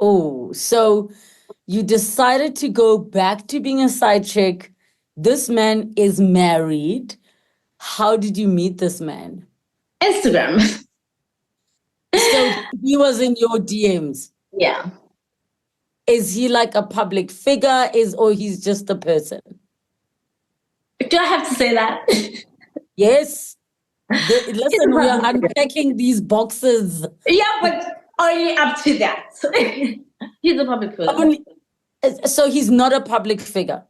Oh, so you decided to go back to being a side chick. This man is married. How did you meet this man? Instagram. So he was in your DMs. Yeah. Is he like a public figure? Or he's just a person? Do I have to say that? Yes. He's a Listen, we are public figure. unpacking these boxes. Yeah, but only up to that. He's a public figure. So he's not a public figure.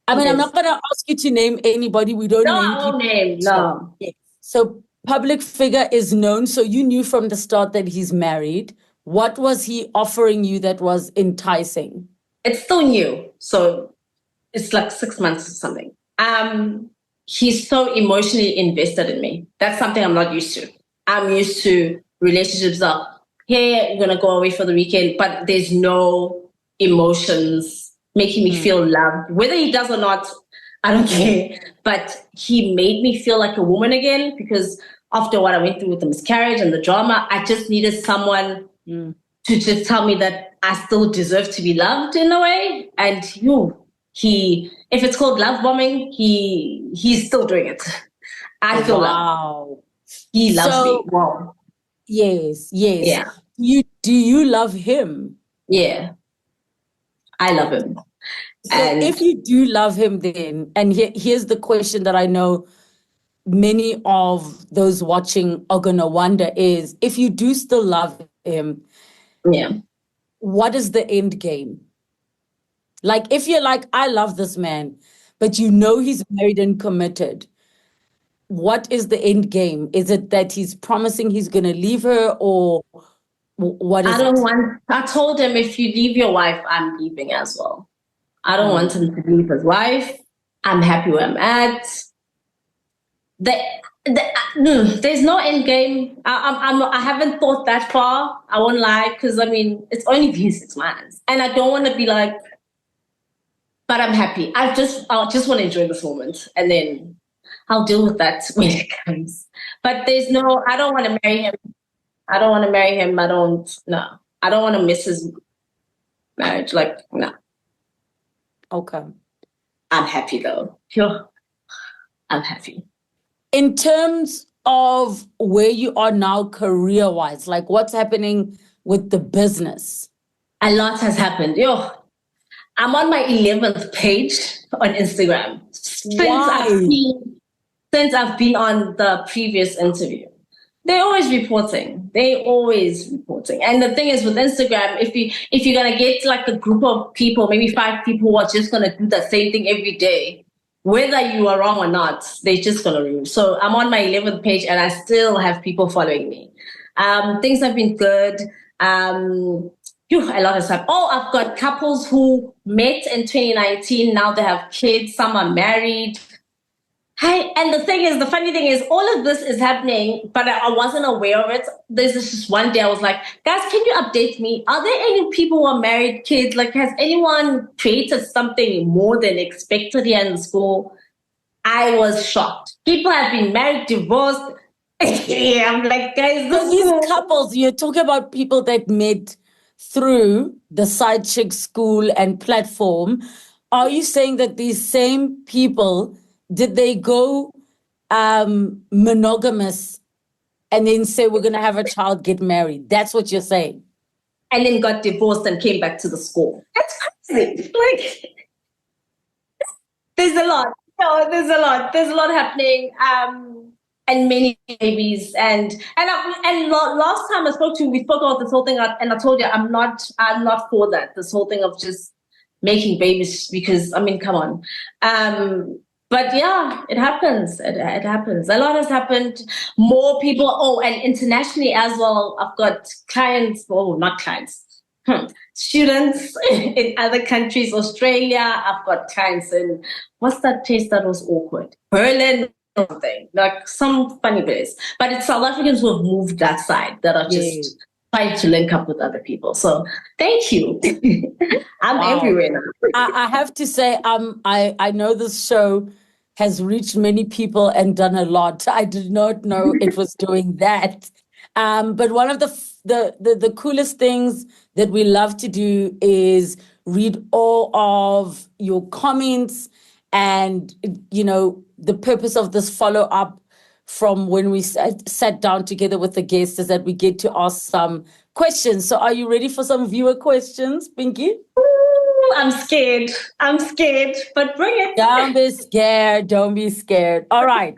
I mean, I'm Yes. not going to ask you to name anybody. We don't No, name I people. won't name. No. Yes. So public figure is known. So you knew from the start that he's married. What was he offering you that was enticing? It's still new. So it's like 6 months or something. He's so emotionally invested in me. That's something I'm not used to. I'm used to relationships of, hey, you're gonna go away for the weekend, but there's no emotions making me feel loved. Whether he does or not, I don't care. But he made me feel like a woman again, because after what I went through with the miscarriage and the drama, I just needed someone to just tell me that I still deserve to be loved in a way. And if it's called love bombing, he's still doing it. I feel Wow. he loves me. Wow. Yes. Yeah. Do you love him? Yeah. I love him. So if you do love him, then, and here's the question that I know many of those watching are going to wonder is, if you do still love him, what is the end game? Like, if you're like, I love this man, but you know he's married and committed, what is the end game? Is it that he's promising he's going to leave her, or what is it? I told him, if you leave your wife, I'm leaving as well. I don't want him to leave his wife. I'm happy where I'm at. There's no end game. I haven't thought that far. I won't lie, because I mean, it's only been 6 months, and I don't want to be like. But I'm happy. I just want to enjoy this moment, and then I'll deal with that when it comes. But I don't want to marry him. I don't want to marry him. I don't want to miss his marriage. Like, no. Okay. I'm happy though. Sure. I'm happy. In terms of where you are now career-wise, like what's happening with the business? A lot has happened. I'm on my 11th page on Instagram. Since I've been on the previous interview. They're always reporting. And the thing is, with Instagram, if you're gonna get like a group of people, maybe 5 people who are just gonna do the same thing every day, whether you are wrong or not, they're just gonna remove. So I'm on my 11th page and I still have people following me. Things have been good. A lot has happened. I've got couples who met in 2019. Now they have kids. Some are married. And the funny thing is, all of this is happening, but I wasn't aware of it. There's just one day I was like, guys, can you update me? Are there any people who are married, kids? Like, has anyone created something more than expected here in the school? I was shocked. People have been married, divorced. Yeah, I'm like, guys, these couples, you're talking about people that met through the side chick school and platform. Are you saying that these same people, did they go monogamous and then say, we're going to have a child, get married? That's what you're saying? And then got divorced and came back to the school. That's crazy. Like, there's a lot. There's a lot happening. And many babies. And last time I spoke to you, we spoke about this whole thing, and I told you I'm not for that. This whole thing of just making babies, because I mean, come on. But yeah, it happens. It happens. A lot has happened. More people. And internationally as well. I've got clients. Not clients. Students in other countries. Australia. I've got clients in, what's that place that was awkward? Berlin. Something like some funny place, but it's South Africans who have moved that side that are just trying to link up with other people. So thank you. I'm everywhere now. I have to say, I know this show has reached many people and done a lot. I did not know it was doing that. But one of the coolest things that we love to do is read all of your comments, and the purpose of this follow up from when we sat down together with the guests is that we get to ask some questions. So are you ready for some viewer questions, Pinky? Ooh, I'm scared, but bring it. Don't be scared. Don't be scared. All right.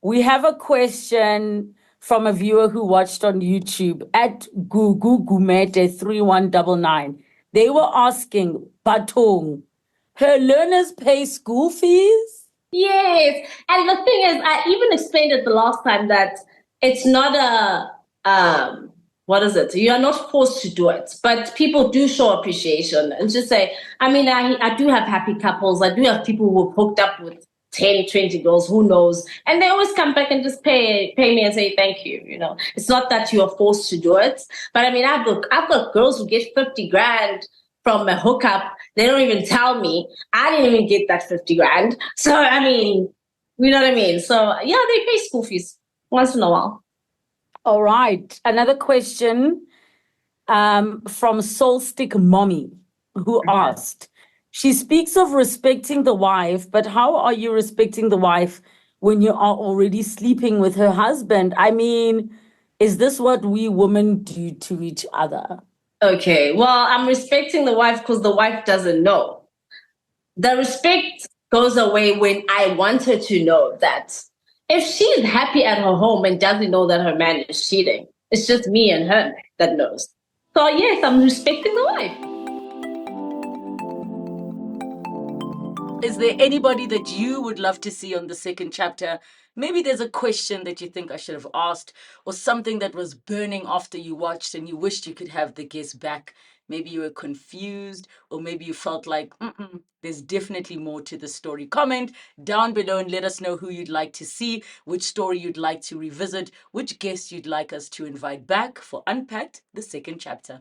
We have a question from a viewer who watched on YouTube at Gumete3199. They were asking, Batong, her learners pay school fees? Yes. And the thing is, I even explained it the last time that it's not what is it? You are not forced to do it, but people do show appreciation and just say, I mean, I do have happy couples. I do have people who have hooked up with 10, 20 girls, who knows? And they always come back and just pay me and say, thank you. It's not that you are forced to do it. But I mean, I've got girls who get 50 grand from a hookup. They don't even tell me. I didn't even get that 50 grand. So, I mean, you know what I mean? So, yeah, they pay school fees once in a while. All right. Another question from Soulstick Mommy, who asked, she speaks of respecting the wife, but how are you respecting the wife when you are already sleeping with her husband? I mean, is this what we women do to each other? Okay, well, I'm respecting the wife because the wife doesn't know. The respect goes away when I want her to know that if she's happy at her home and doesn't know that her man is cheating, it's just me and her that knows. So yes, I'm respecting the wife. Is there anybody that you would love to see on the second chapter? Maybe there's a question that you think I should have asked, or something that was burning after you watched and you wished you could have the guest back. Maybe you were confused, or maybe you felt like, there's definitely more to the story. Comment down below and let us know who you'd like to see, which story you'd like to revisit, which guest you'd like us to invite back for Unpacked, the second chapter.